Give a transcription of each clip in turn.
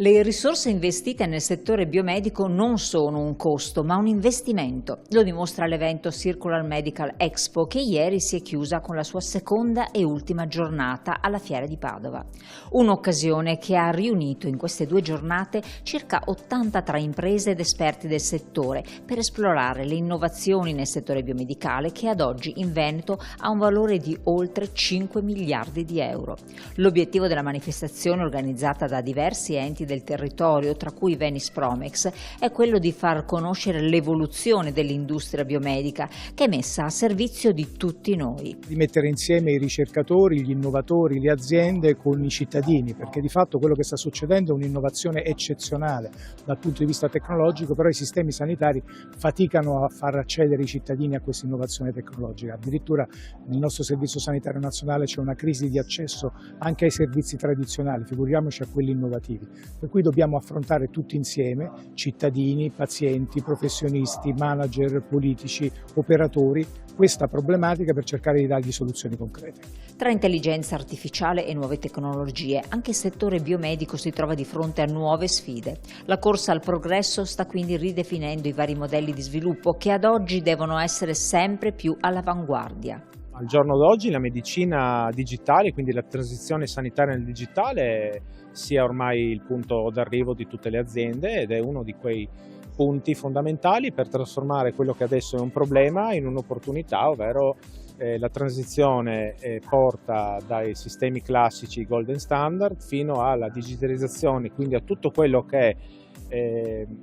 Le risorse investite nel settore biomedico non sono un costo, ma un investimento. Lo dimostra l'evento Circular Medical Expo, che ieri si è chiusa con la sua seconda e ultima giornata alla Fiera di Padova. Un'occasione che ha riunito in queste 2 giornate circa 80 tra imprese ed esperti del settore per esplorare le innovazioni nel settore biomedicale che ad oggi in Veneto ha un valore di oltre 5 miliardi di euro. L'obiettivo della manifestazione, organizzata da diversi enti del territorio, tra cui Venice Promex, è quello di far conoscere l'evoluzione dell'industria biomedica che è messa a servizio di tutti noi. Di mettere insieme i ricercatori, gli innovatori, le aziende con i cittadini, perché di fatto quello che sta succedendo è un'innovazione eccezionale dal punto di vista tecnologico, però i sistemi sanitari faticano a far accedere i cittadini a questa innovazione tecnologica. Addirittura nel nostro Servizio Sanitario Nazionale c'è una crisi di accesso anche ai servizi tradizionali, figuriamoci a quelli innovativi. Per cui dobbiamo affrontare tutti insieme, cittadini, pazienti, professionisti, manager, politici, operatori, questa problematica per cercare di dargli soluzioni concrete. Tra intelligenza artificiale e nuove tecnologie, anche il settore biomedico si trova di fronte a nuove sfide. La corsa al progresso sta quindi ridefinendo i vari modelli di sviluppo che ad oggi devono essere sempre più all'avanguardia. Al giorno d'oggi la medicina digitale, quindi la transizione sanitaria nel digitale, sia ormai il punto d'arrivo di tutte le aziende ed è uno di quei punti fondamentali per trasformare quello che adesso è un problema in un'opportunità, ovvero la transizione porta dai sistemi classici golden standard fino alla digitalizzazione, quindi a tutto quello che è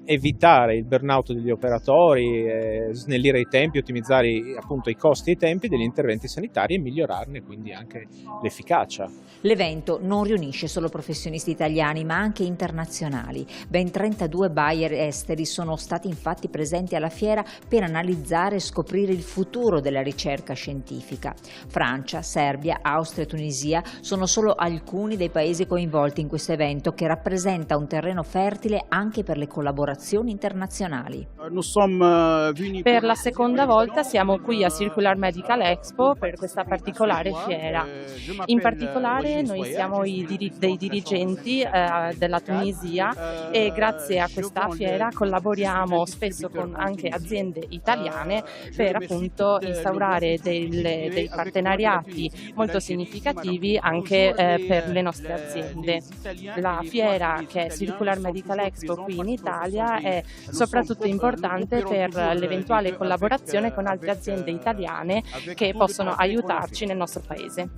evitare il burnout degli operatori, snellire i tempi, ottimizzare appunto i costi e i tempi degli interventi sanitari e migliorarne quindi anche l'efficacia. L'evento non riunisce solo professionisti italiani ma anche internazionali. Ben 32 buyer esteri sono stati infatti presenti alla fiera per analizzare e scoprire il futuro della ricerca scientifica. Francia, Serbia, Austria e Tunisia sono solo alcuni dei paesi coinvolti in questo evento che rappresenta un terreno fertile anche per le collaborazioni internazionali. Per la seconda volta siamo qui a Circular Medical Expo per questa particolare fiera. In particolare noi siamo dei dirigenti della Tunisia e grazie a questa fiera collaboriamo spesso con anche aziende italiane per appunto instaurare dei partenariati molto significativi anche per le nostre aziende. La fiera, che è Circular Medical Expo qui in Italia, è soprattutto importante per l'eventuale collaborazione con altre aziende italiane che possono aiutarci nel nostro paese.